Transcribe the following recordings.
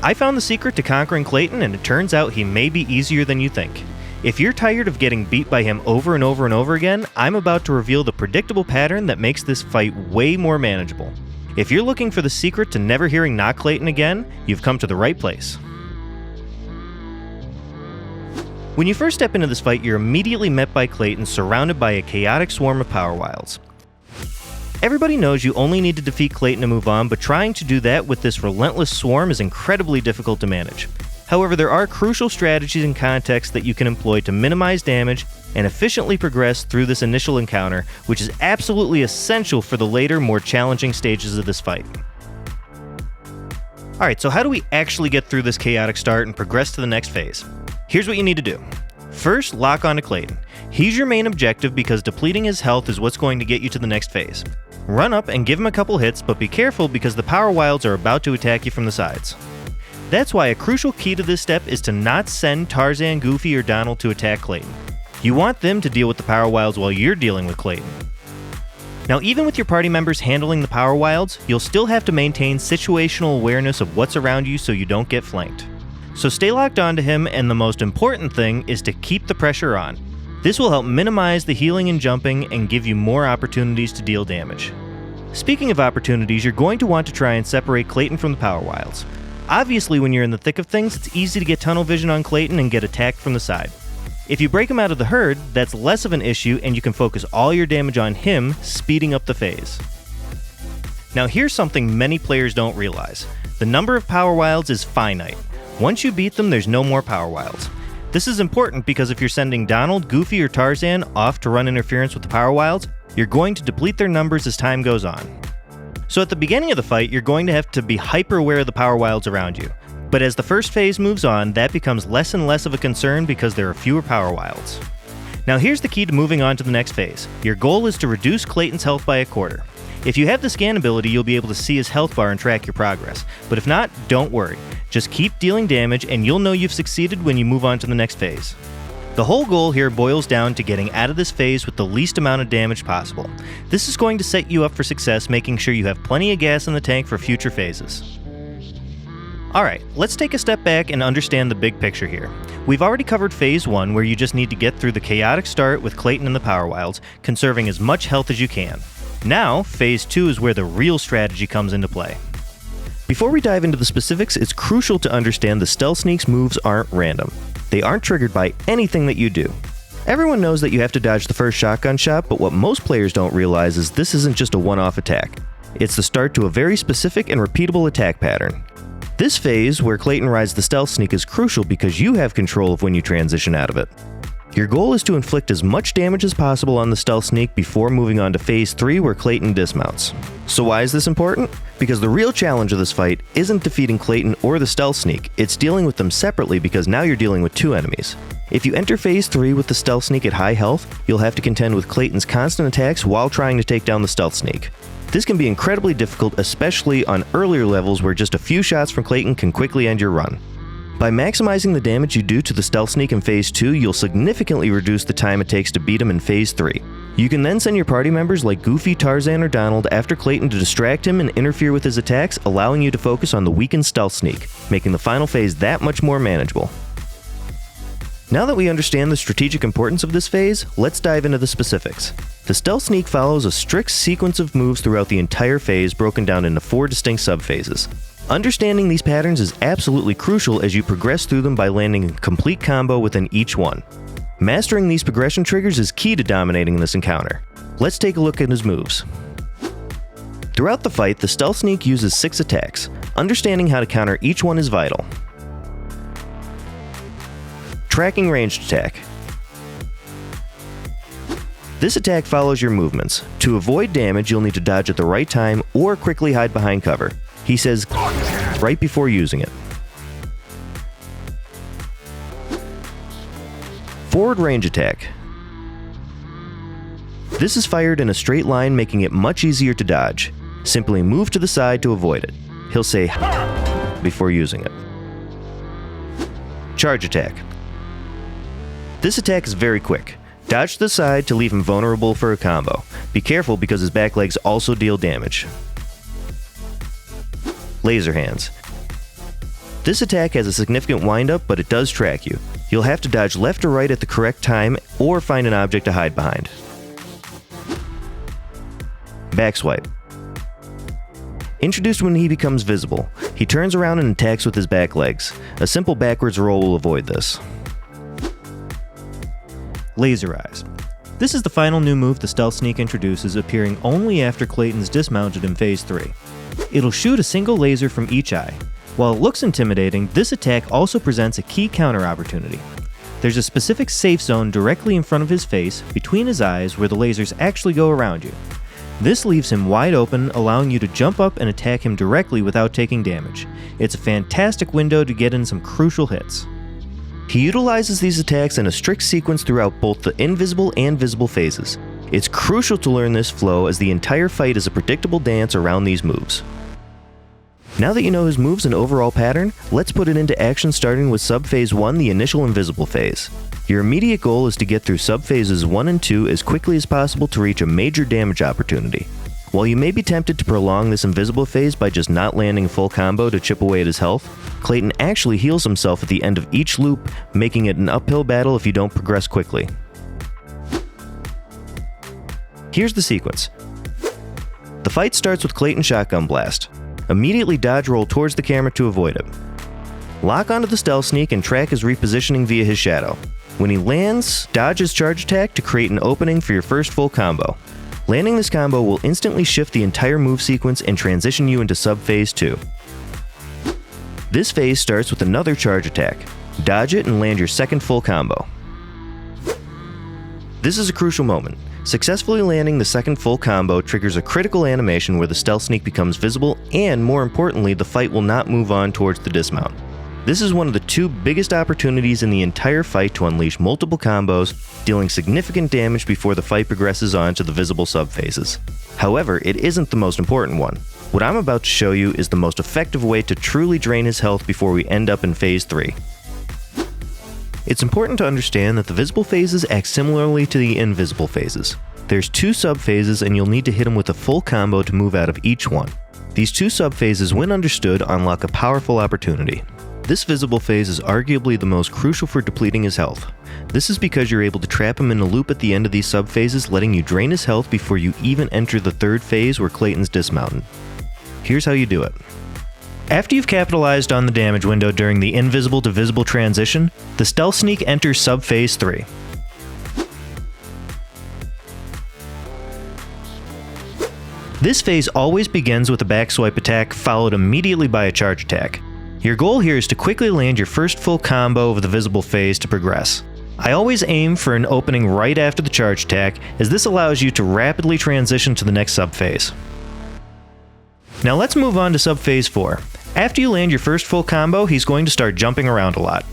I found the secret to conquering Clayton, and it turns out he may be easier than you think. If you're tired of getting beat by him over and over and over again, I'm about to reveal the predictable pattern that makes this fight way more manageable. If you're looking for the secret to never hearing knock Clayton again, you've come to the right place. When you first step into this fight, you're immediately met by Clayton surrounded by a chaotic swarm of Power Wilds. Everybody knows you only need to defeat Clayton to move on, but trying to do that with this relentless swarm is incredibly difficult to manage. However, there are crucial strategies and contexts that you can employ to minimize damage and efficiently progress through this initial encounter, which is absolutely essential for the later, more challenging stages of this fight. Alright, so how do we actually get through this chaotic start and progress to the next phase? Here's what you need to do. First, lock onto Clayton. He's your main objective because depleting his health is what's going to get you to the next phase. Run up and give him a couple hits, but be careful because the Power Wilds are about to attack you from the sides. That's why a crucial key to this step is to not send Tarzan, Goofy, or Donald to attack Clayton. You want them to deal with the Power Wilds while you're dealing with Clayton. Now, even with your party members handling the Power Wilds, you'll still have to maintain situational awareness of what's around you so you don't get flanked. So stay locked onto him, and the most important thing is to keep the pressure on. This will help minimize the healing and jumping and give you more opportunities to deal damage. Speaking of opportunities, you're going to want to try and separate Clayton from the Power Wilds. Obviously, when you're in the thick of things, it's easy to get tunnel vision on Clayton and get attacked from the side. If you break him out of the herd, that's less of an issue and you can focus all your damage on him, speeding up the phase. Now here's something many players don't realize. The number of Power Wilds is finite. Once you beat them, there's no more Power Wilds. This is important because if you're sending Donald, Goofy, or Tarzan off to run interference with the Power Wilds, you're going to deplete their numbers as time goes on. So at the beginning of the fight, you're going to have to be hyper aware of the Power Wilds around you. But as the first phase moves on, that becomes less and less of a concern because there are fewer Power Wilds. Now here's the key to moving on to the next phase. Your goal is to reduce Clayton's health by a quarter. If you have the scan ability, you'll be able to see his health bar and track your progress. But if not, don't worry. Just keep dealing damage and you'll know you've succeeded when you move on to the next phase. The whole goal here boils down to getting out of this phase with the least amount of damage possible. This is going to set you up for success, making sure you have plenty of gas in the tank for future phases. Alright, let's take a step back and understand the big picture here. We've already covered Phase 1, where you just need to get through the chaotic start with Clayton and the Power Wilds, conserving as much health as you can. Now, Phase 2 is where the real strategy comes into play. Before we dive into the specifics, it's crucial to understand the Stealth Sneak's moves aren't random. They aren't triggered by anything that you do. Everyone knows that you have to dodge the first shotgun shot, but what most players don't realize is this isn't just a one-off attack. It's the start to a very specific and repeatable attack pattern. This phase, where Clayton rides the Stealth Sneak, is crucial because you have control of when you transition out of it. Your goal is to inflict as much damage as possible on the Stealth Sneak before moving on to Phase 3, where Clayton dismounts. So why is this important? Because the real challenge of this fight isn't defeating Clayton or the Stealth Sneak, it's dealing with them separately because now you're dealing with two enemies. If you enter Phase 3 with the Stealth Sneak at high health, you'll have to contend with Clayton's constant attacks while trying to take down the Stealth Sneak. This can be incredibly difficult, especially on earlier levels where just a few shots from Clayton can quickly end your run. By maximizing the damage you do to the Stealth Sneak in Phase 2, you'll significantly reduce the time it takes to beat him in Phase 3. You can then send your party members like Goofy, Tarzan, or Donald after Clayton to distract him and interfere with his attacks, allowing you to focus on the weakened Stealth Sneak, making the final phase that much more manageable. Now that we understand the strategic importance of this phase, let's dive into the specifics. The Stealth Sneak follows a strict sequence of moves throughout the entire phase, broken down into 4 distinct subphases. Understanding these patterns is absolutely crucial as you progress through them by landing a complete combo within each one. Mastering these progression triggers is key to dominating this encounter. Let's take a look at his moves. Throughout the fight, the Stealth Sneak uses 6 attacks. Understanding how to counter each one is vital. Tracking ranged attack. This attack follows your movements. To avoid damage, you'll need to dodge at the right time or quickly hide behind cover. He says right before using it. Forward range attack. This is fired in a straight line, making it much easier to dodge. Simply move to the side to avoid it. He'll say before using it. Charge attack. This attack is very quick. Dodge to the side to leave him vulnerable for a combo. Be careful because his back legs also deal damage. Laser hands. This attack has a significant windup, but it does track you. You'll have to dodge left or right at the correct time, or find an object to hide behind. Backswipe. Introduced when he becomes visible, he turns around and attacks with his back legs. A simple backwards roll will avoid this. Laser Eyes. This is the final new move the Stealth Sneak introduces, appearing only after Clayton's dismounted in Phase 3. It'll shoot a single laser from each eye. While it looks intimidating, this attack also presents a key counter opportunity. There's a specific safe zone directly in front of his face, between his eyes, where the lasers actually go around you. This leaves him wide open, allowing you to jump up and attack him directly without taking damage. It's a fantastic window to get in some crucial hits. He utilizes these attacks in a strict sequence throughout both the invisible and visible phases. It's crucial to learn this flow, as the entire fight is a predictable dance around these moves. Now that you know his moves and overall pattern, let's put it into action, starting with Sub-Phase 1, the initial invisible phase. Your immediate goal is to get through Sub-Phases 1 and 2 as quickly as possible to reach a major damage opportunity. While you may be tempted to prolong this invisible phase by just not landing a full combo to chip away at his health, Clayton actually heals himself at the end of each loop, making it an uphill battle if you don't progress quickly. Here's the sequence. The fight starts with Clayton Shotgun Blast. Immediately dodge roll towards the camera to avoid it. Lock onto the Stealth Sneak and track his repositioning via his shadow. When he lands, dodge his charge attack to create an opening for your first full combo. Landing this combo will instantly shift the entire move sequence and transition you into Sub-Phase 2. This phase starts with another charge attack. Dodge it and land your second full combo. This is a crucial moment. Successfully landing the second full combo triggers a critical animation where the Stealth Sneak becomes visible, and more importantly, the fight will not move on towards the dismount. This is one of the two biggest opportunities in the entire fight to unleash multiple combos, dealing significant damage before the fight progresses on to the visible sub-phases. However, it isn't the most important one. What I'm about to show you is the most effective way to truly drain his health before we end up in Phase 3. It's important to understand that the visible phases act similarly to the invisible phases. There's 2 sub-phases, and you'll need to hit him with a full combo to move out of each one. These 2 sub-phases, when understood, unlock a powerful opportunity. This visible phase is arguably the most crucial for depleting his health. This is because you're able to trap him in a loop at the end of these sub-phases, letting you drain his health before you even enter the third phase where Clayton's dismounted. Here's how you do it. After you've capitalized on the damage window during the invisible to visible transition, the Stealth Sneak enters Sub-Phase 3. This phase always begins with a backswipe attack, followed immediately by a charge attack. Your goal here is to quickly land your first full combo of the visible phase to progress. I always aim for an opening right after the charge attack, as this allows you to rapidly transition to the next sub-phase. Now let's move on to Sub-Phase 4. After you land your first full combo, he's going to start jumping around a lot.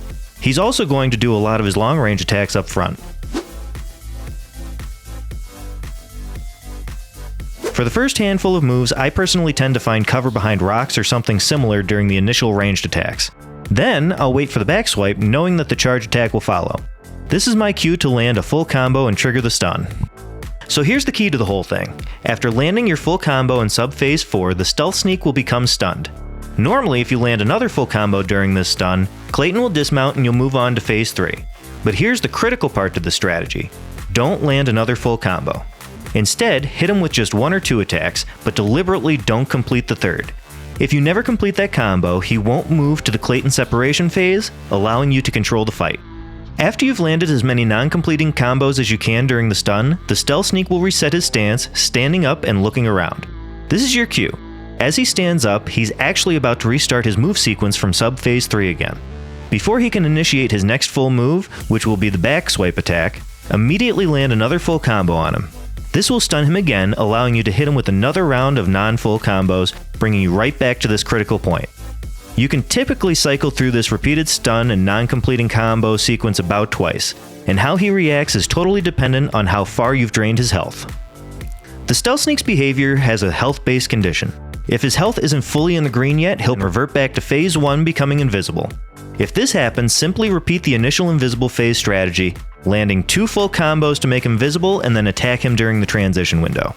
He's also going to do a lot of his long-range attacks up front. For the first handful of moves, I personally tend to find cover behind rocks or something similar during the initial ranged attacks. Then, I'll wait for the backswipe, knowing that the charge attack will follow. This is my cue to land a full combo and trigger the stun. So here's the key to the whole thing. After landing your full combo in Sub-Phase 4, the Stealth Sneak will become stunned. Normally, if you land another full combo during this stun, Clayton will dismount and you'll move on to Phase 3. But here's the critical part to the strategy. Don't land another full combo. Instead, hit him with just 1 or 2 attacks, but deliberately don't complete the third. If you never complete that combo, he won't move to the Clayton separation phase, allowing you to control the fight. After you've landed as many non-completing combos as you can during the stun, the Stealth Sneak will reset his stance, standing up and looking around. This is your cue. As he stands up, he's actually about to restart his move sequence from Sub-Phase 3 again. Before he can initiate his next full move, which will be the backswipe attack, immediately land another full combo on him. This will stun him again, allowing you to hit him with another round of non-full combos, bringing you right back to this critical point. You can typically cycle through this repeated stun and non-completing combo sequence about twice, and how he reacts is totally dependent on how far you've drained his health. The Stealth Sneak's behavior has a health-based condition. If his health isn't fully in the green yet, he'll revert back to Phase 1, becoming invisible. If this happens, simply repeat the initial invisible phase strategy, landing 2 full combos to make him visible and then attack him during the transition window.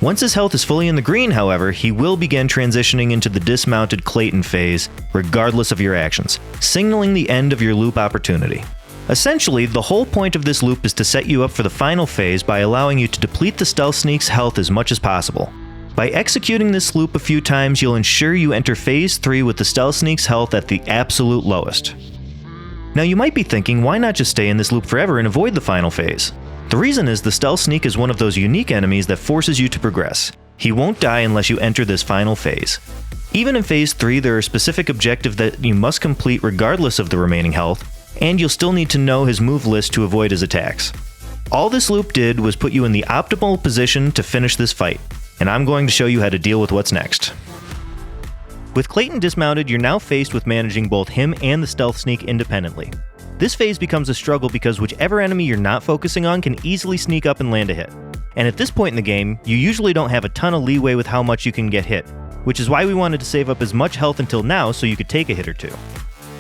Once his health is fully in the green, however, he will begin transitioning into the dismounted Clayton phase, regardless of your actions, signaling the end of your loop opportunity. Essentially, the whole point of this loop is to set you up for the final phase by allowing you to deplete the Stealth Sneak's health as much as possible. By executing this loop a few times, you'll ensure you enter Phase 3 with the Stealth Sneak's health at the absolute lowest. Now you might be thinking, why not just stay in this loop forever and avoid the final phase? The reason is the Stealth Sneak is one of those unique enemies that forces you to progress. He won't die unless you enter this final phase. Even in Phase 3, there are specific objectives that you must complete regardless of the remaining health, and you'll still need to know his move list to avoid his attacks. All this loop did was put you in the optimal position to finish this fight, and I'm going to show you how to deal with what's next. With Clayton dismounted, you're now faced with managing both him and the Stealth Sneak independently. This phase becomes a struggle because whichever enemy you're not focusing on can easily sneak up and land a hit. And at this point in the game, you usually don't have a ton of leeway with how much you can get hit, which is why we wanted to save up as much health until now so you could take a hit or two.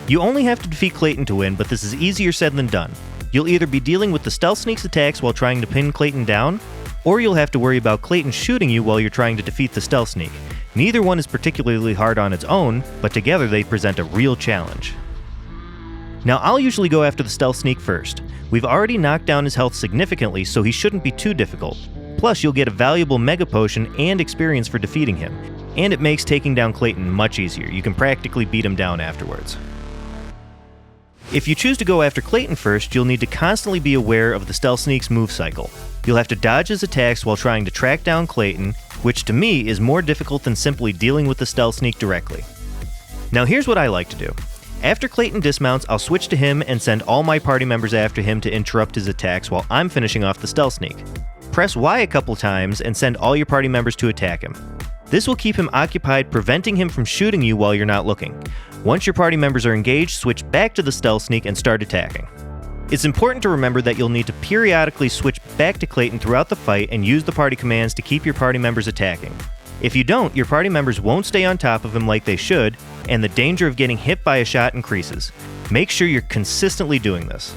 You only have to defeat Clayton to win, but this is easier said than done. You'll either be dealing with the Stealth Sneak's attacks while trying to pin Clayton down, or you'll have to worry about Clayton shooting you while you're trying to defeat the Stealth Sneak. Neither one is particularly hard on its own, but together they present a real challenge. Now I'll usually go after the Stealth Sneak first. We've already knocked down his health significantly, so he shouldn't be too difficult. Plus you'll get a valuable Mega Potion and experience for defeating him. And it makes taking down Clayton much easier. You can practically beat him down afterwards. If you choose to go after Clayton first, you'll need to constantly be aware of the Stealth Sneak's move cycle. You'll have to dodge his attacks while trying to track down Clayton, which to me is more difficult than simply dealing with the Stealth Sneak directly. Now here's what I like to do. After Clayton dismounts, I'll switch to him and send all my party members after him to interrupt his attacks while I'm finishing off the Stealth Sneak. Press Y a couple times and send all your party members to attack him. This will keep him occupied, preventing him from shooting you while you're not looking. Once your party members are engaged, switch back to the Stealth Sneak and start attacking. It's important to remember that you'll need to periodically switch back to Clayton throughout the fight and use the party commands to keep your party members attacking. If you don't, your party members won't stay on top of him like they should, and the danger of getting hit by a shot increases. Make sure you're consistently doing this.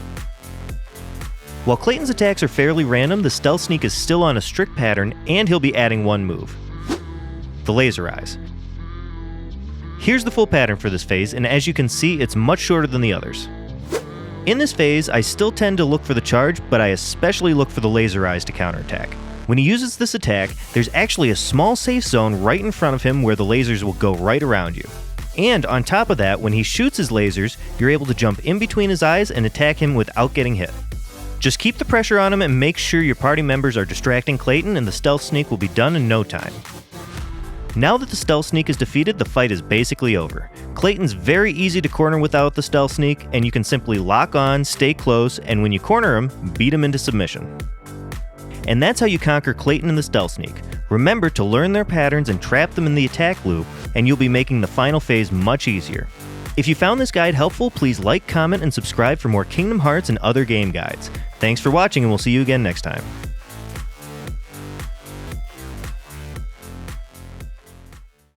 While Clayton's attacks are fairly random, the Stealth Sneak is still on a strict pattern, and he'll be adding one move: the Laser Eyes. Here's the full pattern for this phase, and as you can see, it's much shorter than the others. In this phase, I still tend to look for the charge, but I especially look for the Laser Eyes to counterattack. When he uses this attack, there's actually a small safe zone right in front of him where the lasers will go right around you. And on top of that, when he shoots his lasers, you're able to jump in between his eyes and attack him without getting hit. Just keep the pressure on him and make sure your party members are distracting Clayton, and the Stealth Sneak will be done in no time. Now that the Stealth Sneak is defeated, the fight is basically over. Clayton's very easy to corner without the Stealth Sneak, and you can simply lock on, stay close, and when you corner him, beat him into submission. And that's how you conquer Clayton and the Stealth Sneak. Remember to learn their patterns and trap them in the attack loop, and you'll be making the final phase much easier. If you found this guide helpful, please like, comment, and subscribe for more Kingdom Hearts and other game guides. Thanks for watching, and we'll see you again next time.